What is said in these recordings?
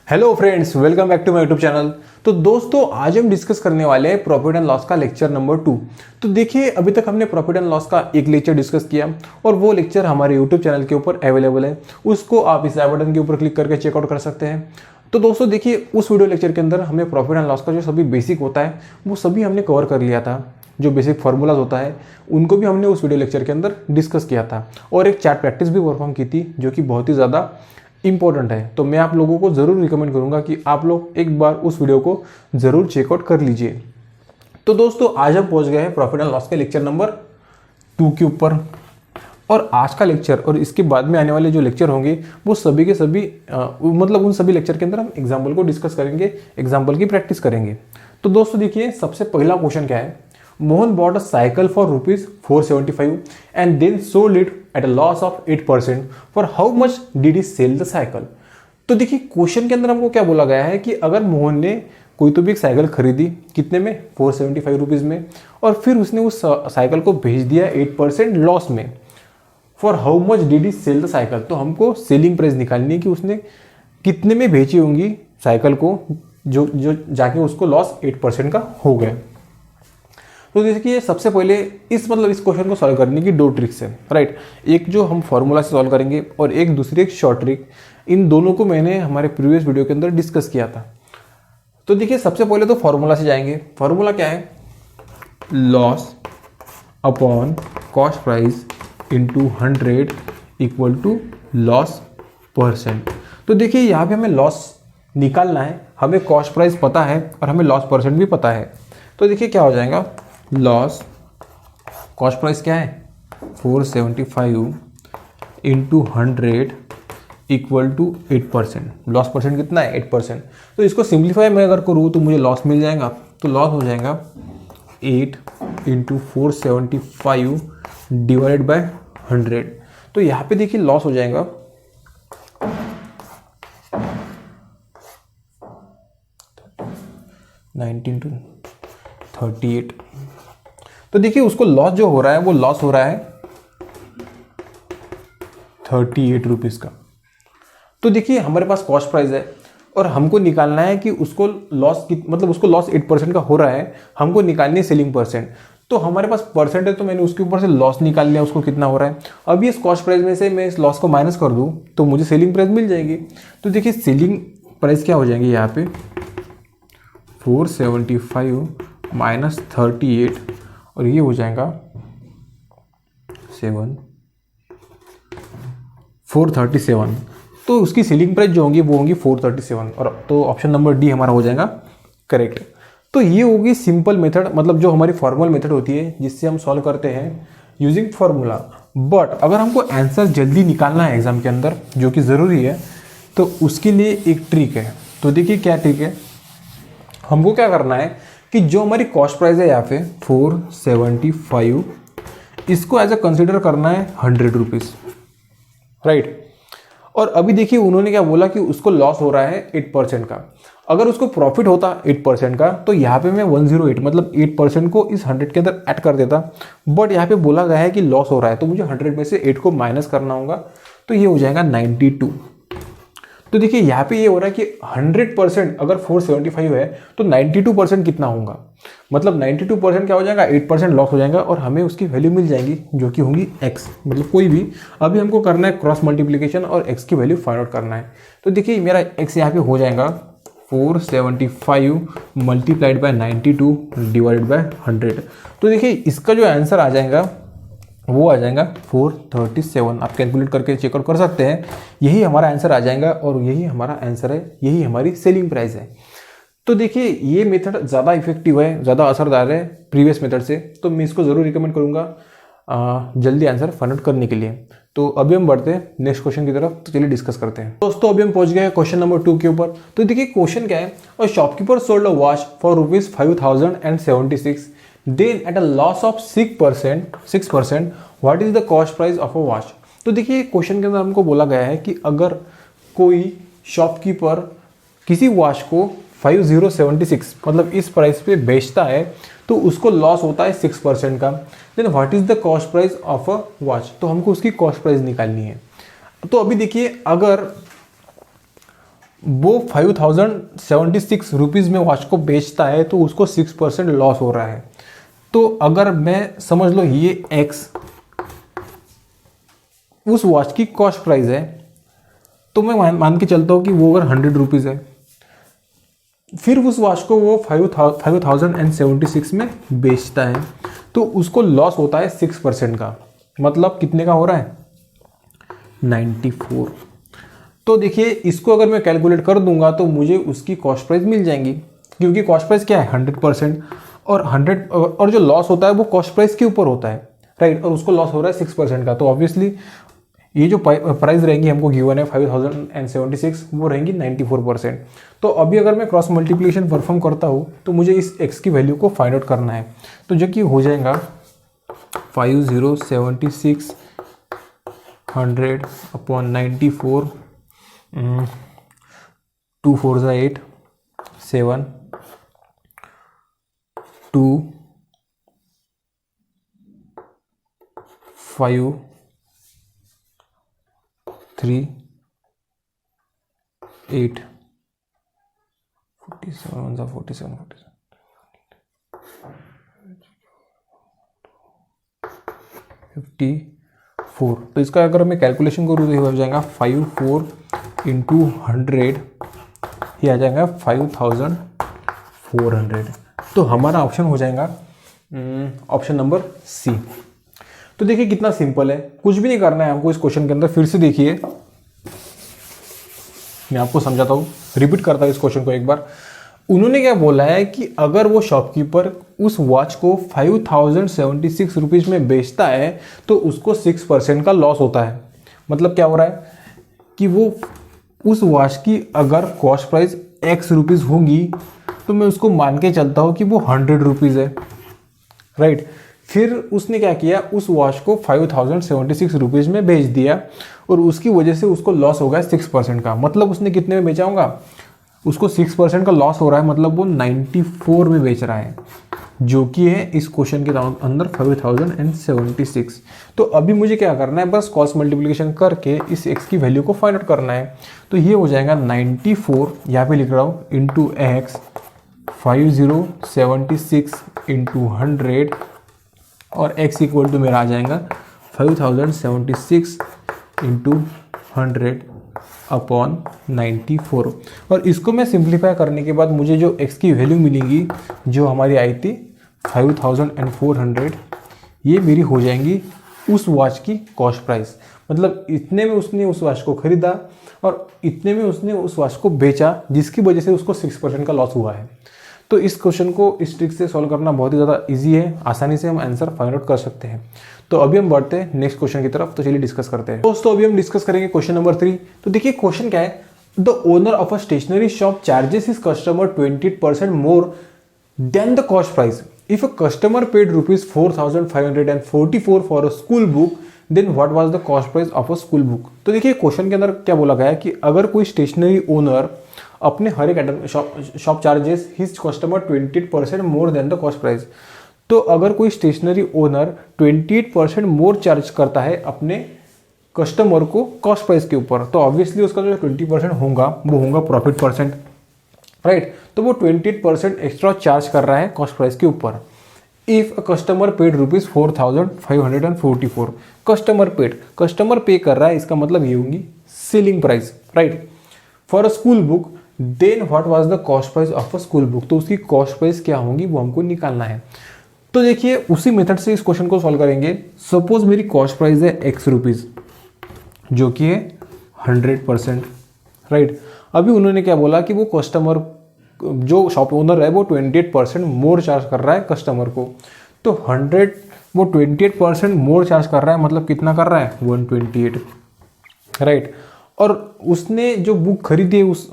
Hello friends, welcome back to my YouTube channel. तो दोस्तों, आज हम डिस्कस करने वाले हैं प्रॉफिट एंड लॉस का लेक्चर नंबर 2। तो देखिए, अभी तक हमने प्रॉफिट एंड लॉस का एक लेक्चर डिस्कस किया और वो लेक्चर हमारे यूट्यूब चैनल के ऊपर अवेलेबल है। उसको आप इस आई बटन के ऊपर क्लिक करके चेकआउट कर सकते हैं। तो दोस्तों देखिए, उस वीडियो लेक्चर के अंदर हमने प्रॉफिट एंड लॉस का जो सभी बेसिक होता है वो सभी हमने कवर कर लिया था। जो बेसिक फार्मूलाज होता है उनको भी हमने उस वीडियो लेक्चर के अंदर डिस्कस किया था और एक चार्ट प्रैक्टिस भी परफॉर्म की थी, जो कि बहुत ही ज़्यादा इंपॉर्टेंट है। तो मैं आप लोगों को ज़रूर रिकमेंड करूंगा कि आप लोग एक बार उस वीडियो को ज़रूर चेकआउट कर लीजिए। तो दोस्तों, आज हम पहुंच गए हैं प्रॉफिट एंड लॉस के लेक्चर नंबर 2 के ऊपर। और आज का लेक्चर और इसके बाद में आने वाले जो लेक्चर होंगे वो सभी के सभी मतलब उन सभी लेक्चर के अंदर हम एग्जाम्पल को डिस्कस करेंगे, एग्जाम्पल की प्रैक्टिस करेंगे। तो दोस्तों देखिए, सबसे पहला क्वेश्चन क्या है। Mohan bought a cycle for ₹475 and then sold it at a loss of 8%. For how much did he sell the cycle? तो देखिए, क्वेश्चन के अंदर हमको क्या बोला गया है कि अगर मोहन ने कोई तो भी एक साइकिल खरीदी, कितने में, ₹475 में, और फिर उसने उस साइकिल को भेज दिया 8% लॉस में। For how much did he sell the cycle, तो हमको सेलिंग प्राइस निकालनी है कि उसने कितने में बेची होंगी साइकिल को, जो जाके उसको लॉस 8% का हो गया। तो देखिए, सबसे पहले इस क्वेश्चन को सॉल्व करने की दो ट्रिक्स है, राइट। एक जो हम फॉर्मूला से सॉल्व करेंगे और एक दूसरी एक शॉर्ट ट्रिक। इन दोनों को मैंने हमारे प्रीवियस वीडियो के अंदर डिस्कस किया था। तो देखिए, सबसे पहले तो फॉर्मूला से जाएंगे। फॉर्मूला क्या है, loss upon cost price into 100 equal to loss percent. तो देखिए, यहाँ पे हमें लॉस निकालना है, हमें कॉस्ट प्राइस पता है और हमें लॉस परसेंट भी पता है। तो देखिए क्या हो जाएगा, लॉस, कॉस्ट प्राइस क्या है 475 into 100 equal to 8%। Loss percent कितना है, 8%। तो इसको सिंप्लीफाई मैं अगर करूँ तो मुझे लॉस मिल जाएगा। तो लॉस हो जाएगा 8 इंटू 475 डिवाइडेड बाय 100। तो यहाँ पे देखिए लॉस हो जाएगा 19 टू 38। तो देखिए, उसको लॉस जो हो रहा है वो लॉस हो रहा है 38 रुपीज़ का। तो देखिए, हमारे पास कॉस्ट प्राइस है और हमको निकालना है कि उसको लॉस उसको लॉस 8% का हो रहा है, हमको निकालनी है सेलिंग परसेंट। तो हमारे पास परसेंट है, तो मैंने उसके ऊपर से लॉस निकाल लिया, उसको कितना हो रहा है। अभी इस कॉस्ट प्राइस में से मैं इस लॉस को माइनस कर दूं तो मुझे सेलिंग प्राइस मिल जाएगी। तो देखिए, सेलिंग प्राइस क्या हो जाएंगे यहाँ पे, 475 माइनस 38 और ये हो जाएगा 437। तो उसकी सेलिंग प्राइस जो होंगी वो होंगी 437, और तो ऑप्शन नंबर डी हमारा हो जाएगा करेक्ट। तो ये होगी सिंपल मेथड, मतलब जो हमारी फॉर्मल मेथड होती है जिससे हम सॉल्व करते हैं यूजिंग फॉर्मूला। बट अगर हमको आंसर जल्दी निकालना है एग्जाम के अंदर, जो कि ज़रूरी है, तो उसके लिए एक ट्रिक है। तो देखिए क्या ट्रिक है, हमको क्या करना है कि जो हमारी कॉस्ट प्राइस है यहाँ पे 475, इसको एज अ कंसिडर करना है 100 रुपीज़, राइट। और अभी देखिए, उन्होंने क्या बोला कि उसको लॉस हो रहा है 8% का। अगर उसको प्रॉफिट होता 8% का तो यहाँ पे मैं 108 मतलब 8% को इस 100 के अंदर ऐड कर देता। बट यहाँ पे बोला गया है कि लॉस हो रहा है, तो मुझे 100 में से 8 को माइनस करना होगा। तो ये हो जाएगा 92। तो देखिए, यहाँ पे ये हो रहा है कि 100% अगर 475 है तो 92% कितना होगा, मतलब 92% क्या हो जाएगा, 8% लॉस हो जाएगा और हमें उसकी वैल्यू मिल जाएगी जो कि होंगी x, मतलब कोई भी। अभी हमको करना है क्रॉस मल्टीप्लिकेशन और x की वैल्यू फाइंड आउट करना है। तो देखिए, मेरा x यहाँ पे हो जाएगा 475 मल्टीप्लाइड बाय 92 डिवाइडेड बाय 100। तो देखिए, इसका जो आंसर आ जाएगा वो आ जाएगा 437। आप कैलकुलेट करके चेकआउट कर सकते हैं, यही हमारा आंसर आ जाएगा और यही हमारा आंसर है, यही हमारी सेलिंग प्राइस है। तो देखिए, ये मेथड ज़्यादा इफेक्टिव है, ज़्यादा असरदार है प्रीवियस मेथड से, तो मैं इसको ज़रूर रिकमेंड करूँगा जल्दी आंसर फाइंड आउट करने के लिए। तो अभी हम बढ़ते हैं नेक्स्ट क्वेश्चन की तरफ। तो चलिए डिस्कस करते हैं। दोस्तों, अभी हम पहुंच गए क्वेश्चन नंबर 2 के ऊपर। तो देखिए, क्वेश्चन क्या है, और shopkeeper sold a watch for ₹5076, then at a loss of 6%, what is the cost price of a watch. तो देखिए, क्वेश्चन के अंदर हमको बोला गया है कि अगर कोई शॉपकीपर किसी वॉच को 5076 मतलब इस प्राइस पे बेचता है तो उसको लॉस होता है 6% का, then what is the cost price of a watch. तो हमको उसकी कॉस्ट प्राइस निकालनी है। तो अभी देखिए, अगर वो 5076 रुपीज़ में वॉच को बेचता है तो उसको 6% लॉस हो रहा है। तो अगर मैं समझ लो ये एक्स उस वॉच की कॉस्ट प्राइस है, तो मैं मान के चलता हूँ कि वो अगर 100 रुपीज़ है, फिर उस वॉच को वो 5076 में बेचता है तो उसको लॉस होता है 6% का। मतलब कितने का हो रहा है? 94। तो देखिए इसको अगर मैं कैलकुलेट कर दूंगा तो मुझे उसकी कॉस्ट प्राइस मिल जाएंगी, क्योंकि कॉस्ट प्राइस क्या है? 100%। और 100 और जो लॉस होता है वो कॉस्ट प्राइस के ऊपर होता है, राइट। और उसको लॉस हो रहा है 6% का। तो ऑब्वियसली ये जो प्राइस रहेंगी हमको गिवन है 5076, वो रहेंगी 94%। तो अभी अगर मैं क्रॉस मल्टीप्लिकेशन परफॉर्म करता हूँ तो मुझे इस एक्स की वैल्यू को फाइंड आउट करना है। तो जो कि हो जाएगा 5076 100 अपॉन 94, 2 4 ज़ा 8, 7 2 5 3 8, 47 47 54। तो इसका अगर मैं कैलकुलेशन करूँ तो ये हो जाएगा 54 इंटू 100, ये आ जाएगा 5400। तो हमारा ऑप्शन हो जाएगा ऑप्शन नंबर सी। तो देखिए कितना सिंपल है, कुछ भी नहीं करना है हमको इस क्वेश्चन के अंदर। फिर से देखिए, मैं आपको समझाता हूँ, रिपीट करता हूँ इस क्वेश्चन को एक बार। उन्होंने क्या बोला है कि अगर वो शॉपकीपर उस वॉच को 5076 रुपीज़ में बेचता है तो उसको 6% का लॉस होता है। मतलब क्या हो रहा है कि वो उस वॉच की अगर कॉस्ट प्राइस एक्स रुपीज़ होंगी तो मैं उसको मान के चलता हूँ कि वो 100 रुपीज़ है, राइट। फिर उसने क्या किया, उस वॉच को 5076 रुपीज़ में बेच दिया और उसकी वजह से उसको लॉस हो गया 6% का। मतलब उसने कितने में बेचा होगा? उसको 6% का लॉस हो रहा है, मतलब वो 94 में बेच रहा है, जो कि है इस क्वेश्चन के अंदर 5076। तो अभी मुझे क्या करना है, बस क्रॉस मल्टीप्लिकेशन करके इस एक्स की वैल्यू को फाइंड आउट करना है। तो ये हो जाएगा 94, यहाँ पे लिख रहा हूँ, इंटू एक्स 5076 इंटू 100, और x इक्वल टू मेरा आ जाएगा 5076 इंटू 100 अपॉन 94। और इसको मैं सिंप्लीफाई करने के बाद मुझे जो x की वैल्यू मिलेगी, जो हमारी आई थी 5400, ये मेरी हो जाएंगी उस वॉच की कॉस्ट प्राइस। मतलब इतने में उसने उस वॉच को खरीदा और इतने में उसने उस वॉच को बेचा, जिसकी वजह से उसको 6% का लॉस हुआ है। तो इस क्वेश्चन को इस ट्रिक से सॉल्व करना बहुत ही ज़्यादा इजी है, आसानी से हम आंसर फाइंड आउट कर सकते हैं। तो अभी हम बढ़ते हैं नेक्स्ट क्वेश्चन की तरफ। तो चलिए डिस्कस करते हैं दोस्तों। अभी हम डिस्कस करेंगे क्वेश्चन नंबर 3। तो देखिए क्वेश्चन क्या है, the owner of a stationery shop charges his customer 20% more than the cost price. If a customer paid ₹4544 for a school book, then what was the cost price of a school book. तो देखिए question के अंदर क्या बोला गया है कि अगर कोई स्टेशनरी ओनर अपने हर एक shop charges his customer 28% more than the cost price. तो अगर कोई स्टेशनरी ओनर 28% मोर चार्ज करता है अपने कस्टमर को कॉस्ट प्राइस के ऊपर, तो ऑब्वियसली उसका जो 20% होगा वो होगा प्रॉफिट परसेंट, राइट। तो वो 28% एक्स्ट्रा चार्ज कर रहा है कॉस्ट प्राइस के ऊपर। If a customer paid ₹4544, customer pay कर रहा है, इसका मतलब ये होगी selling price, right, for a school book, then what was the cost price of a school book. तो उसकी कॉस्ट प्राइस क्या होगी वो हमको निकालना है। तो देखिए उसी मेथड से इस क्वेश्चन को सॉल्व करेंगे। सपोज मेरी कॉस्ट प्राइस है एक्स रुपीज़, जो कि है 100%, राइट। अभी उन्होंने क्या बोला कि वो कस्टमर, जो शॉप ओनर है, वो 28% मोर चार्ज कर रहा है कस्टमर को। तो 100 वो 28% मोर चार्ज कर रहा है, मतलब कितना कर रहा है? 128, राइट। और उसने जो बुक खरीदी है उस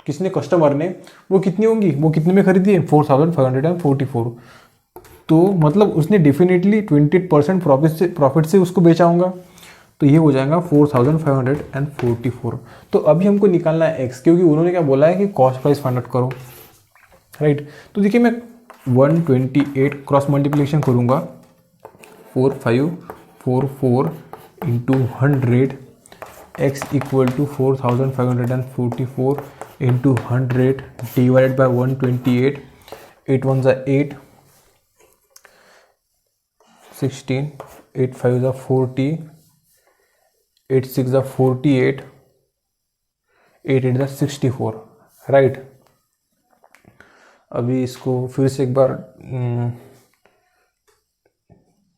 किसने, कस्टमर ने, वो कितनी होंगी, वो कितने में खरीदी है? 4544। तो मतलब उसने डेफिनेटली 28% प्रॉफिट से उसको बेचा होगा। तो ये हो जाएगा 4544। तो अभी हमको निकालना है एक्स, क्योंकि उन्होंने क्या बोला है कि कॉस्ट प्राइस फाइंड आउट करो, राइट। तो देखिए मैं 128 क्रॉस मल्टीप्लिकेशन करूँगा, 4544 into 100 x equal to 4544 into 100 divided by 128, 8 1 ज़ा 8, 16, 8 5 ज़ा 40, 8 6 ज़ा 48, 8 8 ज़ा 64, राइट। अभी इसको फिर से एक बार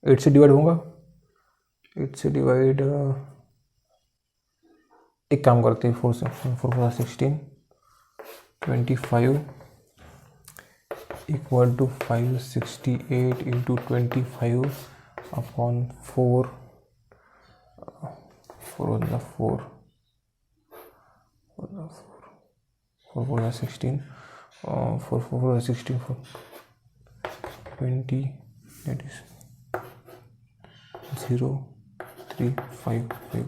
8 से डिवाइड होगा, 8 से डिवाइड, एक काम करते हैं, 4 से 4 16, 25 इक्वल टू 568 इंटू 25 अपॉन 4, 4 1 ज़ा 4, 4 4 ज़ा 16, 4 4 ज़ा 16, 20, that is 0 3 5 5।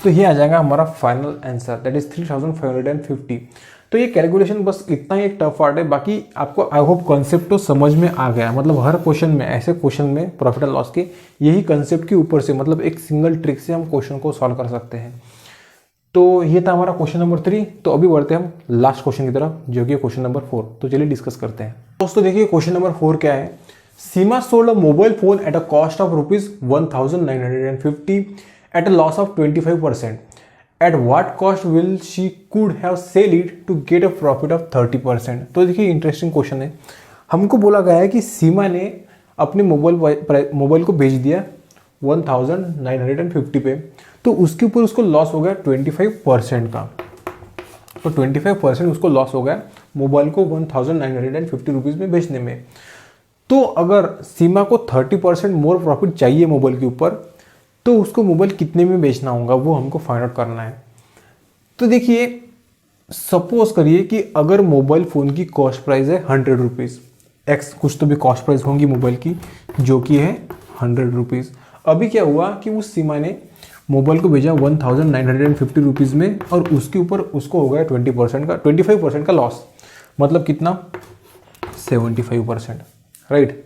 तो ये आ जाएगा हमारा फाइनल आंसर, दैट इज 3550। तो ये कैलकुलेशन बस इतना ही एक टफ पार्ट है, बाकी आपको आई होप कॉन्सेप्ट तो समझ में आ गया। मतलब हर क्वेश्चन में, ऐसे क्वेश्चन में प्रॉफिट एंड लॉस के यही कंसेप्ट के ऊपर से, मतलब एक सिंगल ट्रिक से हम क्वेश्चन को सॉल्व कर सकते हैं। तो ये था हमारा क्वेश्चन नंबर 3। तो अभी बढ़ते हैं हम लास्ट क्वेश्चन की तरफ, जो कि क्वेश्चन नंबर 4। तो चलिए डिस्कस करते हैं दोस्तों। देखिए क्वेश्चन नंबर 4 क्या है। Seema sold a mobile phone at a cost of ₹1950 at a loss of 25%. At what cost will she could have sell it to get a profit of 30%? तो देखिए इंटरेस्टिंग क्वेश्चन है। हमको बोला गया है कि सीमा ने अपने मोबाइल को बेच दिया 1950 पे, तो उसके ऊपर उसको लॉस हो गया 25% का। तो 25% उसको लॉस हो गया मोबाइल को 1950 रुपीज़ में बेचने में। तो अगर सीमा को 30% मोर प्रॉफिट चाहिए मोबाइल के ऊपर, तो उसको मोबाइल कितने में बेचना होगा वो हमको फाइंड आउट करना है। तो देखिए सपोज करिए कि अगर मोबाइल फ़ोन की कॉस्ट प्राइस है 100 रुपीज़, एक्स कुछ तो भी कॉस्ट प्राइस होंगी मोबाइल की, जो कि है 100 रुपीज़। अभी क्या हुआ कि उस सीमा ने मोबाइल को भेजा 1950 रुपीज़ में, और उसके ऊपर उसको हो गया 25% का लॉस। मतलब कितना, 75%, राइट।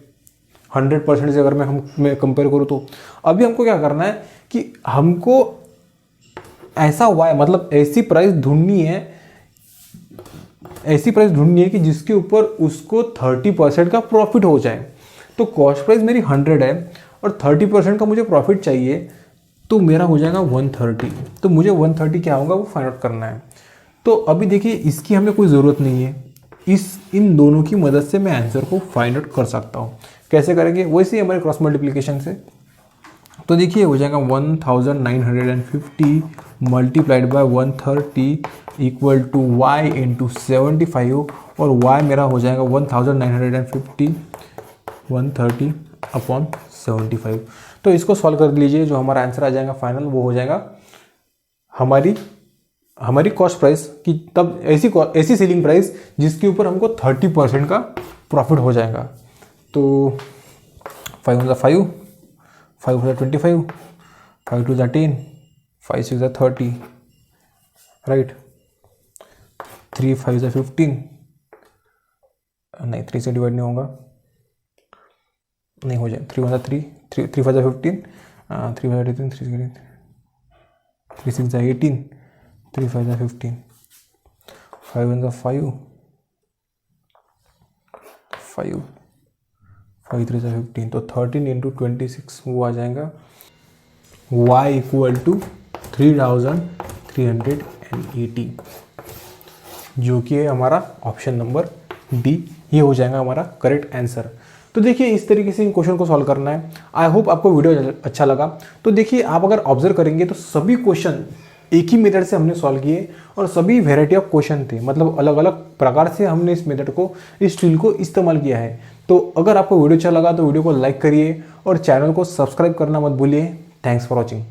100% से अगर मैं कंपेयर करूँ तो अभी हमको क्या करना है कि हमको ऐसा वाई, मतलब ऐसी प्राइस ढूंढनी है कि जिसके ऊपर उसको 30% का प्रॉफिट हो जाए। तो कॉस्ट प्राइस मेरी 100 है और 30% का मुझे प्रॉफिट चाहिए, तो मेरा हो जाएगा 130। तो मुझे 130 क्या होगा वो फाइंड आउट करना है। तो अभी देखिए इसकी हमें कोई ज़रूरत नहीं है, इन दोनों की मदद से मैं आंसर को फाइंड आउट कर सकता हूँ। कैसे करेंगे, वैसे ही हमारे क्रॉस मल्टीप्लिकेशन से। तो देखिए हो जाएगा 1950 multiplied by 130 equal to y into 75, और y मेरा हो जाएगा 130 अपॉन 75। तो इसको सॉल्व कर लीजिए, जो हमारा आंसर आ जाएगा फाइनल वो हो जाएगा हमारी कॉस्ट प्राइस की, तब ऐसी सेलिंग प्राइस जिसके ऊपर हमको 30% का प्रॉफिट हो जाएगा। तो 5 1 ज़ा 5, 5 4 ज़ा 25, 5 2 ज़ा 10, 5 6 ज़ा 30, राइट। 3 5 ज़ा 15, नहीं 3 से डिवाइड नहीं होगा, नहीं हो जाए। 3 1 ज़ा 3, 3 5 ज़ा 15, 3 5 ज़ा 18, 3 6 ज़ा 18, 3 5 ज़ा 15, 5 1 ज़ा 5, 5 3 ज़ा 15। तो 13 इंटू 26 वो आ जाएगा y इक्वल टू 3380, जो कि है हमारा ऑप्शन नंबर डी। ये हो जाएगा हमारा करेक्ट आंसर। तो देखिए इस तरीके से इन क्वेश्चन को सॉल्व करना है। आई होप आपको वीडियो अच्छा लगा। तो देखिए आप अगर ऑब्जर्व करेंगे तो सभी क्वेश्चन एक ही मेथड से हमने सॉल्व किए, और सभी वेराइटी ऑफ क्वेश्चन थे, मतलब अलग अलग प्रकार से हमने इस मेथड को, इस टूल को इस्तेमाल किया है। तो अगर आपको वीडियो अच्छा लगा तो वीडियो को लाइक करिए और चैनल को सब्सक्राइब करना मत भूलिए। Thanks for watching.